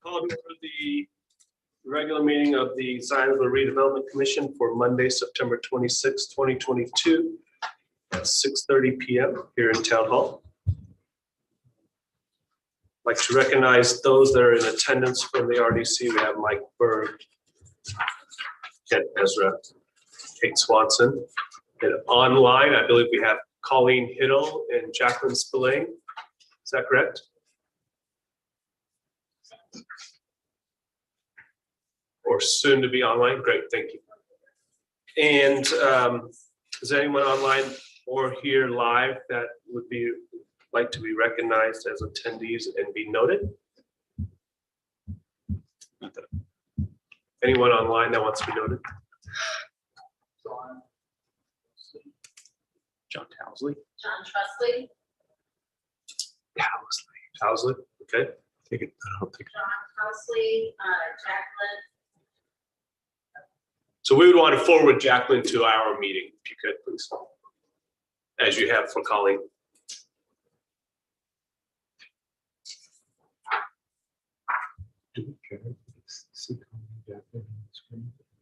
Call to the regular meeting of the Zionsville Redevelopment Commission for Monday, September 26, 2022 at 6:30 p.m. here in Town Hall. I'd like to recognize those that are in attendance from the RDC. We have Mike Berg, Kent Ezra, Kate Swanson. And online, I believe we have Colleen Hiddle and Jacqueline Spillane. Is that correct? Or soon to be online? Great, thank you. And is there anyone online or here live that would be like to be recognized as attendees and be noted? Anyone online that wants to be noted? John Towsley. John Trusley. Housley, okay. Take it. I don't think. John Trusley, Jacqueline. So we would want to forward Jacqueline to our meeting, if you could, please, as you have for Colleen.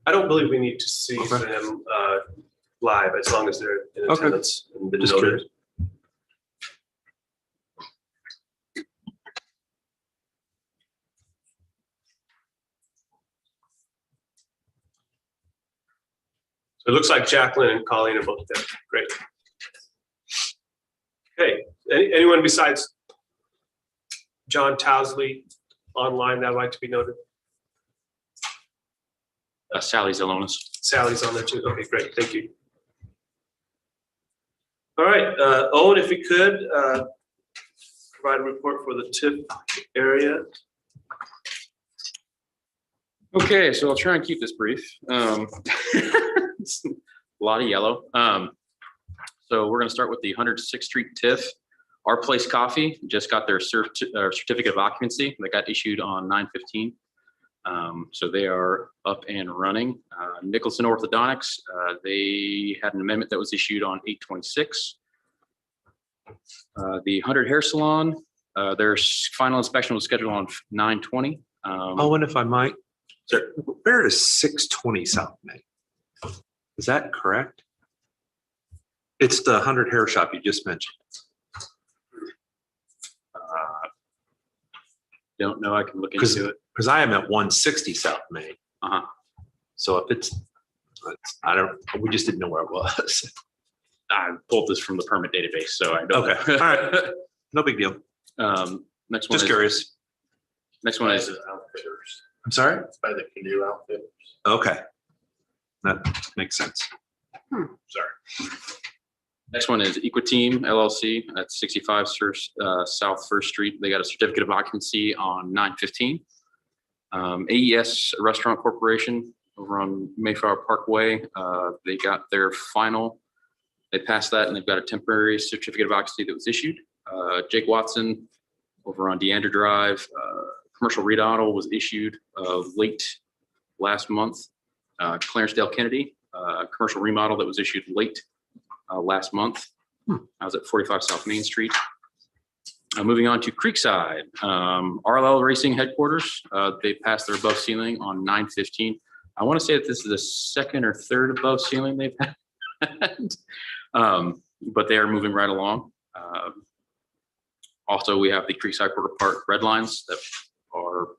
I don't believe we need to see them live as long as they're in attendance and been Just noted. curious. So it looks like Jacqueline and Colleen are both there. Great. Okay, anyone besides John Towsley online that would like to be noted? Sally Zelonis. Sally's on there too. Okay, great. Thank you. All right, Owen, if you could provide a report for the TIF area. Okay, so I'll try and keep this brief. It's a lot of yellow. So we're going to start with the 106th Street TIF. Our Place Coffee just got their certificate of occupancy that got issued on 9/15. So they are up and running. Nicholson Orthodontics, they had an amendment that was issued on 8/26. The 100 Hair Salon, their final inspection was scheduled on 9/20. Owen, if I might, where is 620 South Main? Is that correct? It's the 100 Hair Shop you just mentioned. Don't know. I can look into it. Because I am at 160 South Main. So if it's, we just didn't know where it was. I pulled this from the permit database, so I don't. Okay, all right, no big deal. Next one. Just curious. Next one is I'm sorry? It's by the Canoe Outfit. Okay, that makes sense. Sorry. Next one is Equiteam LLC at 65 South First Street. They got a certificate of occupancy on 9/15. AES Restaurant Corporation over on Mayflower Parkway. They got their final. They passed that, and they've got a temporary certificate of occupancy that was issued. Jake Watson over on Deandra Drive. Commercial remodel was issued late last month. Clarencedale Kennedy, commercial remodel that was issued late last month. I was at 45 South Main Street. Moving on to Creekside, RLL Racing headquarters. They passed their above ceiling on 9/15. I want to say that this is the second or third above ceiling they've had, but they are moving right along. Also, we have the Creekside Quarter Park red lines that are,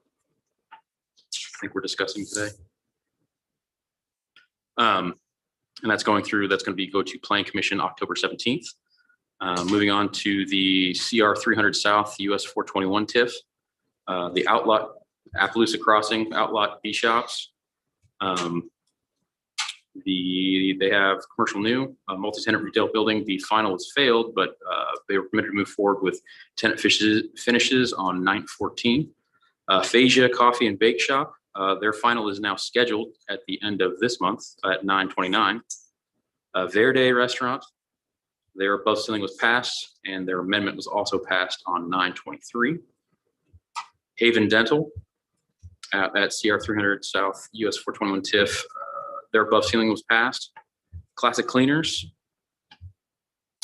I think we're discussing today. And that's going through, that's going to go to Plan Commission October 17th. Moving on to the CR 300 South US 421 TIF. The outlot, Appaloosa Crossing, outlot B shops. They have commercial new, multi-tenant retail building. The final has failed, but they were permitted to move forward with tenant finishes on 9/14. Phasia Coffee and Bake Shop. Their final is now scheduled at the end of this month at 9/29. Verde Restaurant, their above ceiling was passed, and their amendment was also passed on 9/23. Haven Dental at CR 300 South US 421 TIF, their above ceiling was passed. Classic Cleaners,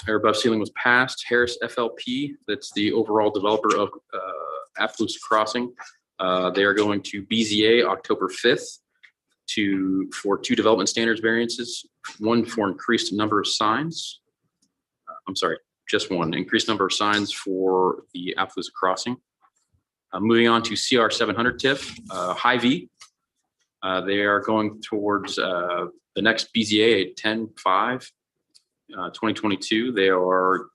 their above ceiling was passed. Harris FLP, that's the overall developer of Appaloosa Crossing. They are going to BZA October 5th for 2 development standards variances, 1 for increased number of signs. I'm sorry, just 1 increased number of signs for the Appaloosa Crossing. Moving on to CR 700 TIF, Hy-Vee. They are going towards the next BZA 10/5, 2022. They are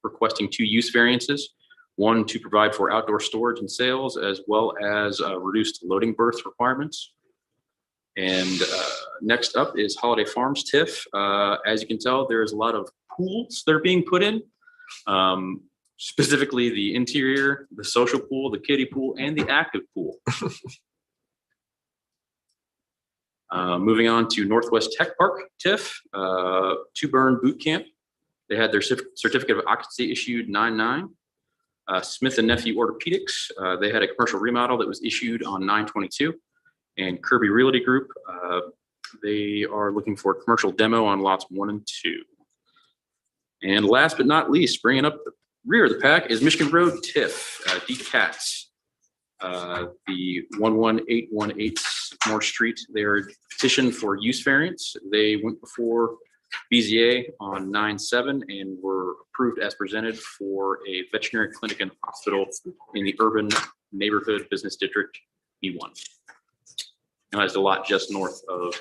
requesting 2 use variances, 1 to provide for outdoor storage and sales, as well as reduced loading berth requirements. And next up is Holiday Farms TIF. As you can tell, there is a lot of pools that are being put in. Specifically the interior, the social pool, the kiddie pool, and the active pool. Moving on to Northwest Tech Park TIF, 2 Burn Boot Camp. They had their certificate of occupancy issued 9/9. Smith and Nephew Orthopedics, they had a commercial remodel that was issued on 9/22. And Kirby Realty Group, they are looking for a commercial demo on lots 1 and 2. And last but not least, bringing up the rear of the pack is Michigan Road TIF, DCATS. The 11818 Moore Street, their petition for use variance. They went before BZA on 9/7 and were approved as presented for a veterinary clinic and hospital in the urban neighborhood business district B1. And that's a lot just north of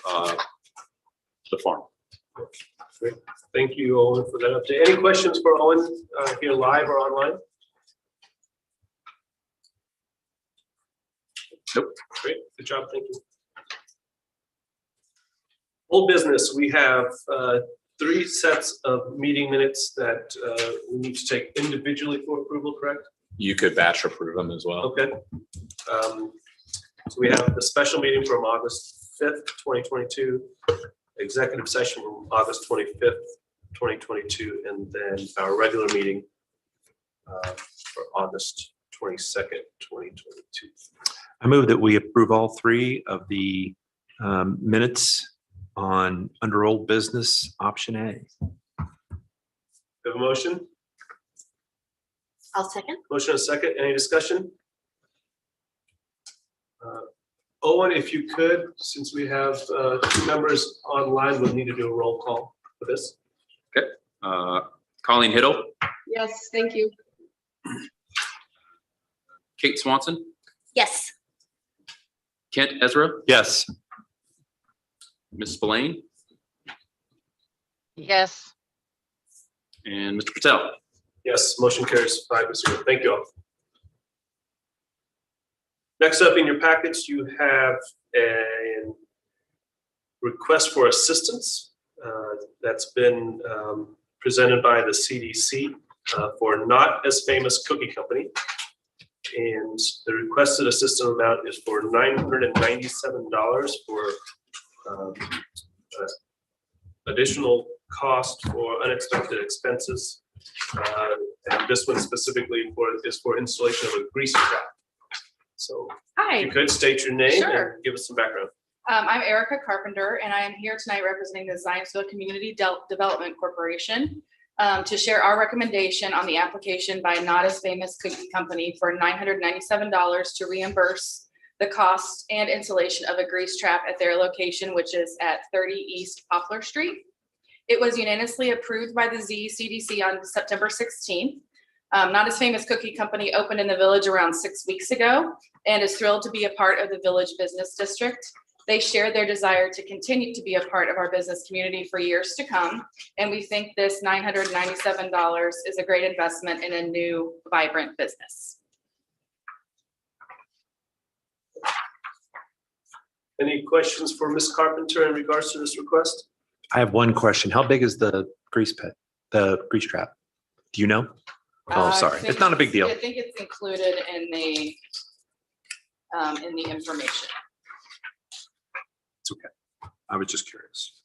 the farm. Great. Thank you, Owen, for that update. Any questions for Owen here live or online? Nope. Great, good job, thank you. Old business, we have 3 sets of meeting minutes that we need to take individually for approval, correct? You could batch approve them as well. Okay. So we have the special meeting from August 5th, 2022, executive session from August 25th, 2022, and then our regular meeting for August 22nd, 2022. I move that we approve all 3 of the minutes on under old business option A. We have a motion? I'll second. Motion and a second. Any discussion? Owen, if you could, since we have 2 members online, we'll need to do a roll call for this. Okay. Colleen Hiddle, Yes, thank you. Kate Swanson, Yes. Kent Ezra, Yes. Ms. Spillane, Yes. and Mr. Patel. Yes, motion carries 5-0. Thank you all. Next up in your package, you have a request for assistance that's been presented by the CDC for Not As Famous Cookie Company. And the requested assistance amount is for $997 for additional cost for unexpected expenses. And this one specifically is for installation of a grease trap. So if Hi, you could state your name Sure. and give us some background. I'm Erica Carpenter, and I am here tonight representing the Zionsville Community Development Corporation to share our recommendation on the application by Not As Famous Cookie Company for $997 to reimburse the cost and installation of a grease trap at their location, which is at 30 East Poplar Street. It was unanimously approved by the ZCDC on September 16th. Not As Famous Cookie Company opened in the village around 6 weeks ago and is thrilled to be a part of the village business district. They share their desire to continue to be a part of our business community for years to come. And we think this $997 is a great investment in a new, vibrant business. Any questions for Ms. Carpenter in regards to this request? I have one question. How big is the grease pit, the grease trap? Do you know? Oh, I sorry. think It's not a big deal. I think it's included in the information. It's okay. I was just curious.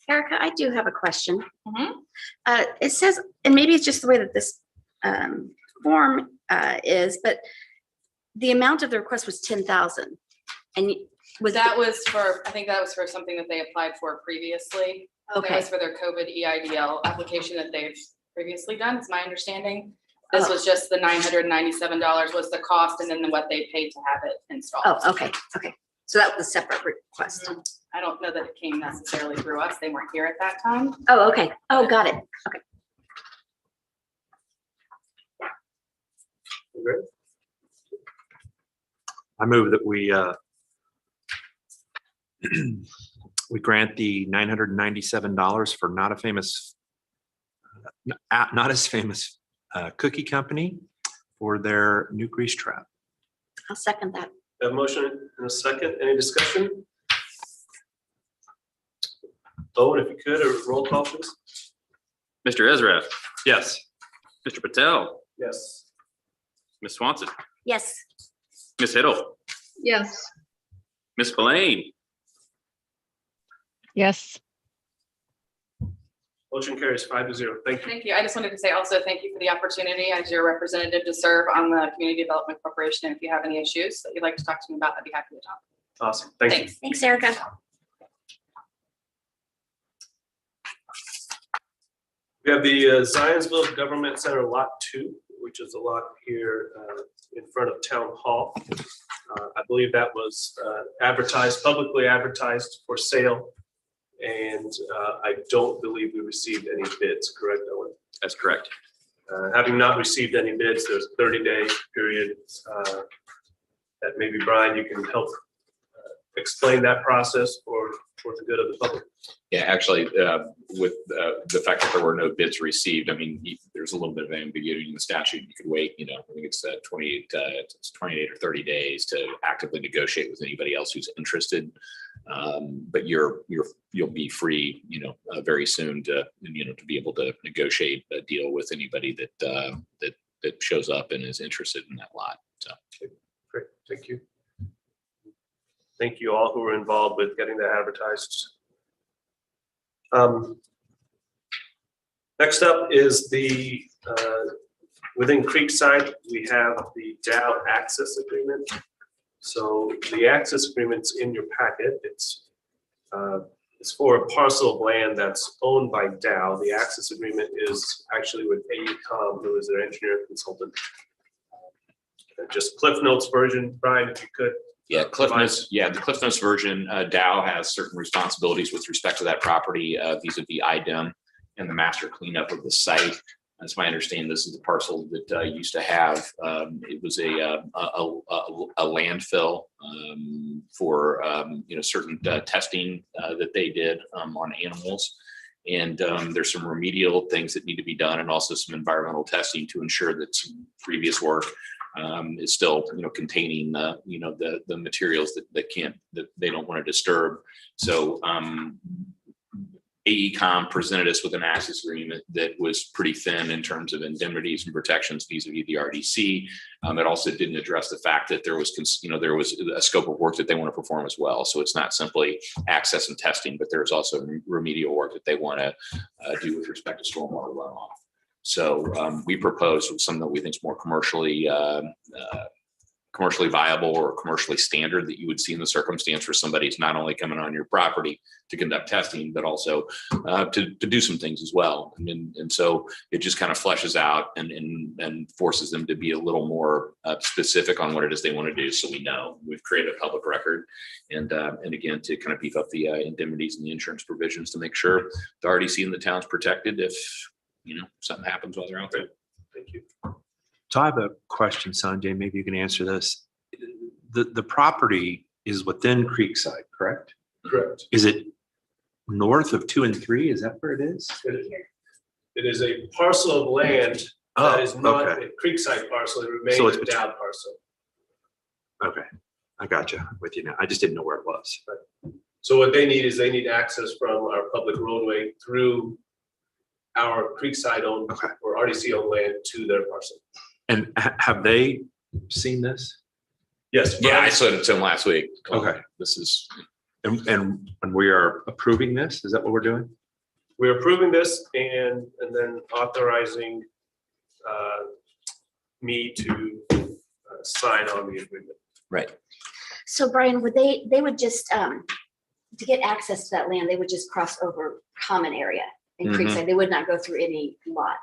Erica, I do have a question. Mhm. It says, and maybe it's just the way that this form is, but the amount of the request was 10,000. And That was for, I think that was for something that they applied for previously. That Okay. was for their COVID EIDL application that they've previously done, is my understanding. This Oh. was just the $997 was the cost and then what they paid to have it installed. Oh, okay, okay. So that was a separate request. I don't know that it came necessarily through us. They weren't here at that time. Oh, okay. Oh, got it. Great. I move that we we grant the $997 for not as famous cookie company for their new grease trap. I'll second that. A motion and a second. Any discussion? Owen, if you could, a roll call, please. Mr. Ezra, Yes. Mr. Patel, Yes. Ms. Swanson, Yes. Ms. Hiddle, Yes. Ms. Spillane, Yes. Motion carries 5-0. Thank you. Thank you. I just wanted to say also thank you for the opportunity as your representative to serve on the Community Development Corporation. If you have any issues that you'd like to talk to me about, I'd be happy to talk. Awesome. Thank you. Thanks. Thanks, Erica. We have the Zionsville Government Center Lot 2, which is a lot here in front of Town Hall. I believe that was publicly advertised for sale. And I don't believe we received any bids, correct, Owen? that's correct. Having not received any bids, there's a 30-day period that maybe, Brian, you can help explain that process for the good of the public. Yeah, actually, with the fact that there were no bids received, I mean, there's a little bit of ambiguity in the statute. You could wait, I think it's 28 or 30 days to actively negotiate with anybody else who's interested. But you'll be free, very soon to be able to negotiate a deal with anybody that shows up and is interested in that lot. So. Great, thank you. Thank you all who were involved with getting that advertised. Next up is within Creekside, we have the Dow Access Agreement. So the access agreement's in your packet. It's for a parcel of land that's owned by Dow. The access agreement is actually with AECom, who is their engineer consultant. Just Cliff Notes version, Brian, if you could. Yeah, Cliff Notes. Yeah, the Cliff Notes version. Dow has certain responsibilities with respect to that property vis-a-vis IDEM and the master cleanup of the site. That's my understanding. This is the parcel that used to have. It was a landfill for certain testing that they did on animals. And there's some remedial things that need to be done, and also some environmental testing to ensure that some previous work is still, containing the materials that they don't want to disturb. So AECom presented us with an access agreement that was pretty thin in terms of indemnities and protections vis-a-vis the RDC. It also didn't address the fact that there was a scope of work that they want to perform as well. So it's not simply access and testing, but there's also remedial work that they want to do with respect to stormwater runoff. So we proposed something that we think is more commercially viable or commercially standard that you would see in the circumstance where somebody's not only coming on your property to conduct testing, but also to do some things as well. And so it just kind of fleshes out and forces them to be a little more specific on what it is they want to do. So we know we've created a public record, and again, to kind of beef up the indemnities and the insurance provisions to make sure the RDC in the town's protected if something happens while they're out there. Thank you. So I have a question, Sanjay, maybe you can answer this. The property is within Creekside, correct? Correct. Is it north of 2 and 3? Is that where it is? It is a parcel of land Oh, that is not okay. a Creekside parcel. It remains So it's a Dow parcel. Okay, I got you. I'm with you now. I just didn't know where it was. So what they need is access from our public roadway through our Creekside owned Okay. or RDC owned land to their parcel. And have they seen this? Yes. Yeah, I Brian, said it to him last week. Okay. This is, And we are approving this? Is that what we're doing? we're approving this and then authorizing me to sign on the agreement. right. So Brian, they would just, to get access to that land, they would just cross over common area in Mhm. Creekside. They would not go through any lot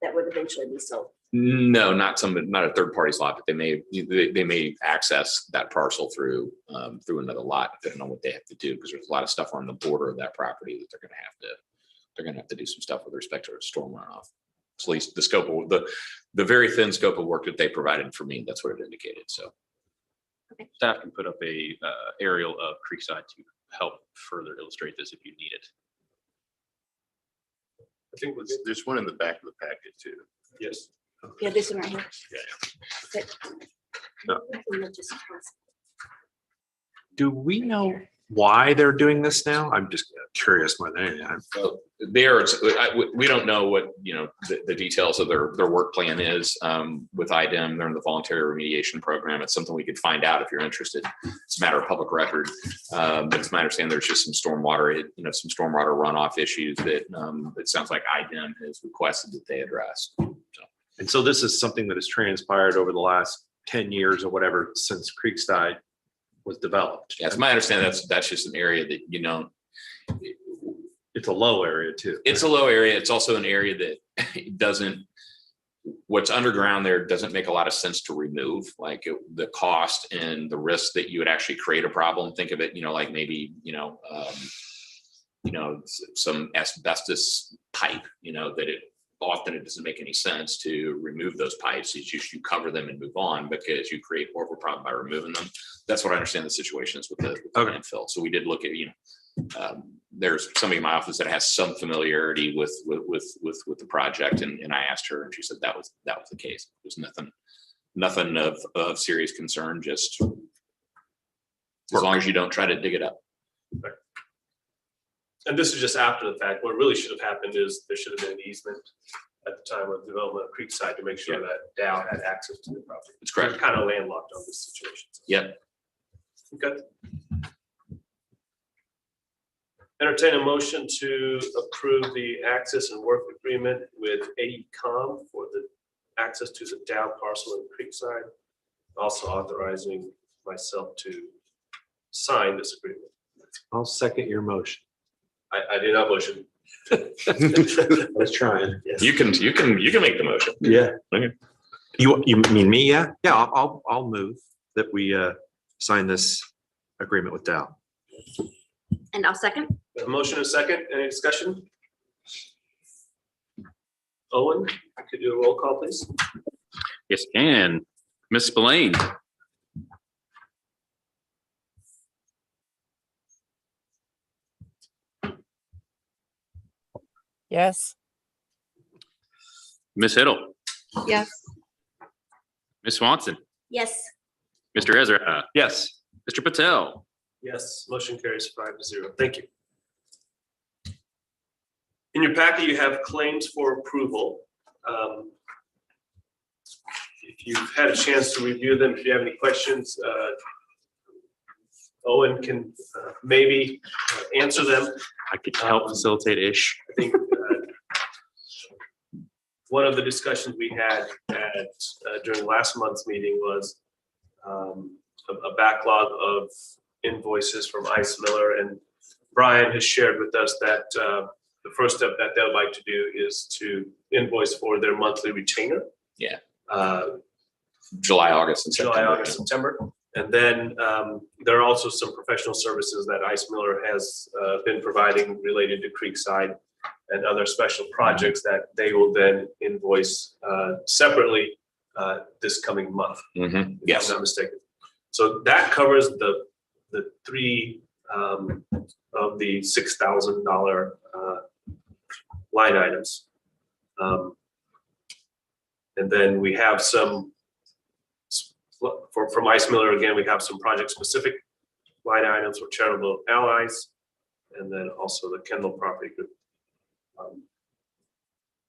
that would eventually be sold. No, not a third party's lot, but they may access that parcel through another lot, depending on what they have to do, because there's a lot of stuff on the border of that property that they're gonna have to do some stuff with respect to storm runoff. So at least the scope of the very thin scope of work that they provided for me, that's what it indicated. So Staff can put up a aerial of Creekside to help further illustrate this if you need it. I think we're good. There's one in the back of the packet too. Yes. Yeah, this one right here. Yeah. But- We'll just cross. Do we know why they're doing this now? I'm just curious more than anything. we don't know what, the details of their work plan is with IDEM. They're in the voluntary remediation program. It's something we could find out if you're interested. It's a matter of public record. But it's my understanding there's just some stormwater runoff issues that it sounds like IDEM has requested that they address. And so this is something that has transpired over the last 10 years or whatever since Creekside was developed. Yeah, it's my understanding that's just an area that, It's a low area too. it's a low area. It's also an area that what's underground there doesn't make a lot of sense to remove, like the cost and the risk that you would actually create a problem. Think of it, like maybe, some asbestos pipe, that it doesn't make any sense to remove those pipes. It's just you cover them and move on because you create more of a problem by removing them. That's what I understand the situation is with the landfill. So we did look at, there's somebody in my office that has some familiarity with the project, and I asked her, and she said that was the case. There's nothing of serious concern, just as long as you don't try to dig it up. And this is just after the fact. What really should have happened is there should have been an easement at the time of development of Creekside to make sure that Dow had access to the property. It's correct. We're kind of landlocked on this situation. Yep. Okay. Entertain a motion to approve the access and work agreement with AECom for the access to the Dow parcel in Creekside. Also authorizing myself to sign this agreement. I'll second your motion. I did not motion. I was trying. Yes. You can make the motion. Yeah. Okay. You mean me? Yeah. Yeah. I'll move that we sign this agreement with Dow. And I'll second. A motion and a second. Any discussion? Owen, could you do a roll call, please? Yes, can. Ms. Spillane. Yes. Ms. Hiddle. Yes. Ms. Swanson. Yes. Mr. Ezra. Yes. Mr. Patel. Yes, motion carries 5-0. Thank you. In your packet, you have claims for approval. If you've had a chance to review them, if you have any questions, Owen can maybe answer them. I could help facilitate-ish. I think one of the discussions we had during last month's meeting was a backlog of invoices from Ice Miller, and Brian has shared with us that the first step that they'd like to do is to invoice for their monthly retainer. Yeah. July, August, and September. July, August, September. And then there are also some professional services that Ice Miller has been providing related to Creekside and other special projects that they will then invoice separately this coming month. Mhm. If Yes. I'm not mistaken. So that covers the three of the $6,000 line items. And then we have some, from Ice Miller, again, we have some project-specific line items for charitable allies, and then also the Kendall Property Group.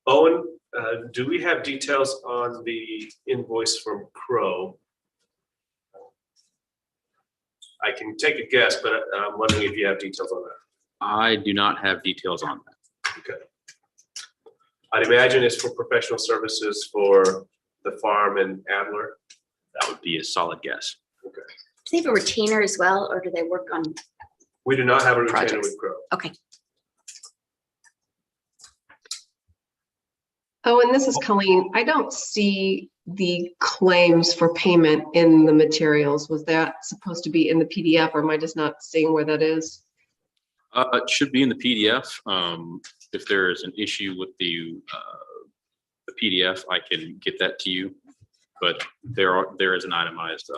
Owen, do we have details on the invoice from Crow? I can take a guess, but I'm wondering if you have details on that. I do not have details on that. Okay. I'd imagine it's for professional services for the farm and Adler. That would be a solid guess. they have a retainer as well, or do they work on? We do not have a retainer Projects. with Crow. Okay. Oh, and this is Colleen. I don't see the claims for payment in the materials. Was that supposed to be in the PDF, or am I just not seeing where that is? It should be in the PDF. If there is an issue with the PDF, I can get that to you. But there is an itemized.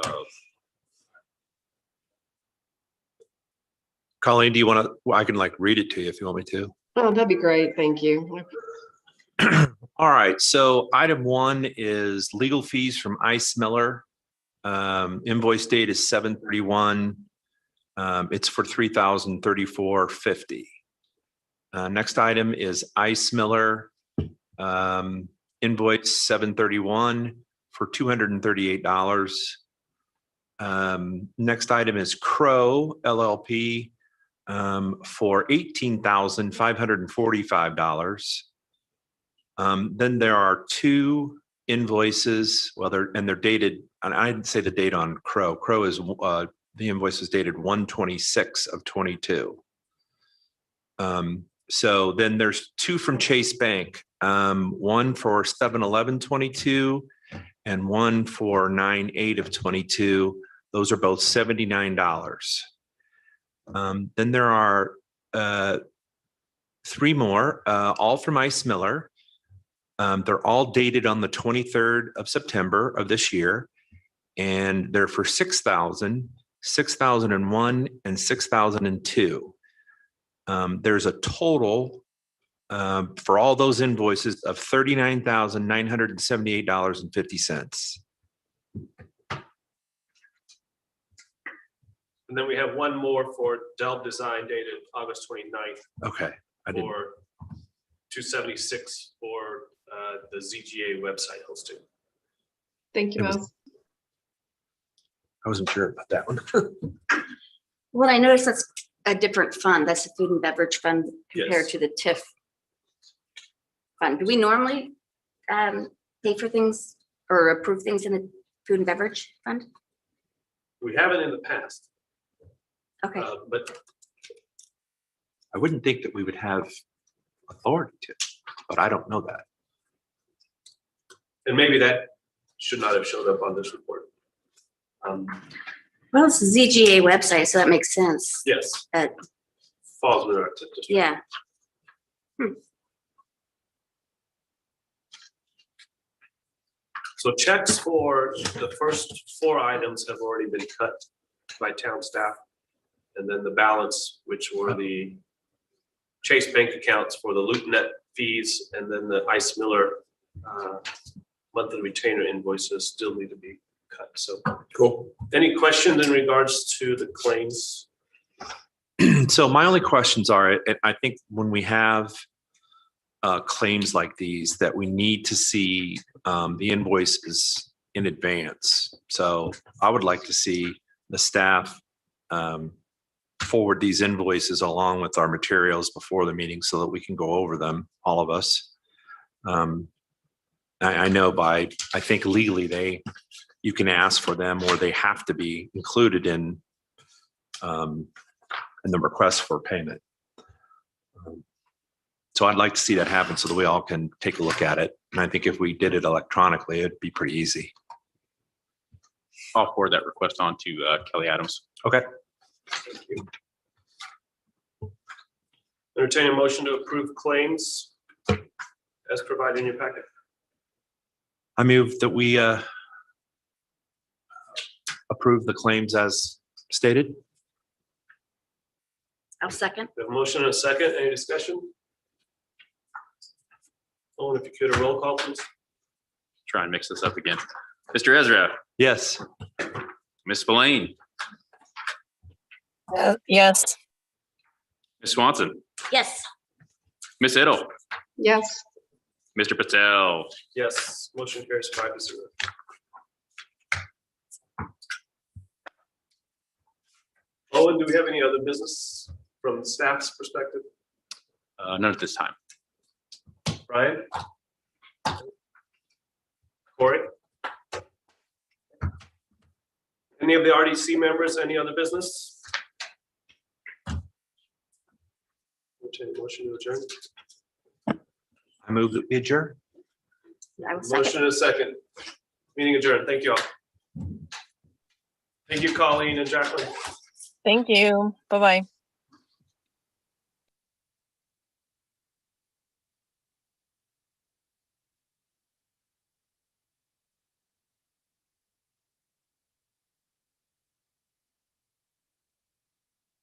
Colleen, do you want to, well, I can like read it to you if you want me to. Oh, that'd be great. Thank you. All right, so item 1 is legal fees from Ice Miller. Invoice date is 7/31. It's for $3,034.50. Next item is Ice Miller. Invoice 7/31 for $238. Next item is Crow LLP for $18,545. Then there are 2 invoices. Well, they're dated, and I didn't say the date on Crow. Crow is the invoice is dated 1/26/22. So then there's 2 from Chase Bank. One for 7/11/22 and one for 9/8/22. Those are both $79. Then there are 3 more, all from Ice Miller. They're all dated on the 23rd of September of this year, and they're for $6,000, $6,001, and $6,002. There's a total for all those invoices of $39,978.50. And then we have one more for Delve Design dated August 29th Okay, I didn't. for $276 for the ZGA website hosting. Thank you It was- both. I wasn't sure about that one. Well, I noticed that's a different fund. That's the food and beverage fund compared Yes. to the TIF fund. Do we normally pay for things or approve things in the food and beverage fund? We haven't in the past, Okay. but I wouldn't think that we would have authority to, but I don't know that. and maybe that should not have showed up on this report. Well, it's the ZGA website, so that makes sense. Yes, Uh, falls within our TIF district. Yeah. So checks for the first 4 items have already been cut by town staff. And then the balance, which were the Chase Bank accounts for the LoopNet fees, and then the Ice Miller monthly retainer invoices still need to be cut. So Cool. any questions in regards to the claims? So my only questions are, I think when we have claims like these, that we need to see the invoices in advance. So I would like to see the staff forward these invoices along with our materials before the meeting so that we can go over them, all of us. I know I think legally you can ask for them, or they have to be included in the request for payment. So I'd like to see that happen so that we all can take a look at it. And I think if we did it electronically, it'd be pretty easy. I'll forward that request on to Kelly Adams. Okay. Thank you. Entertain a motion to approve claims as provided in your packet. I move that we approve the claims as stated. I'll second. We have a motion and a second. Any discussion? Owen, if you could, a roll call, please. Try and mix this up again. Mr. Ezra, Yes. Ms. Spillane, Yes. Ms. Swanson, Yes. Ms. Ittle, Yes. Mr. Patel. Yes, motion carries 5-0. Owen, do we have any other business from the staff's perspective? None at this time. Brian? Corey? Any of the RDC members, any other business? Entertain a motion to adjourn. I move that we adjourn. I will second. Motion and a second. Meeting adjourned. Thank you all. Thank you, Colleen and Jacqueline. Thank you. Bye-bye.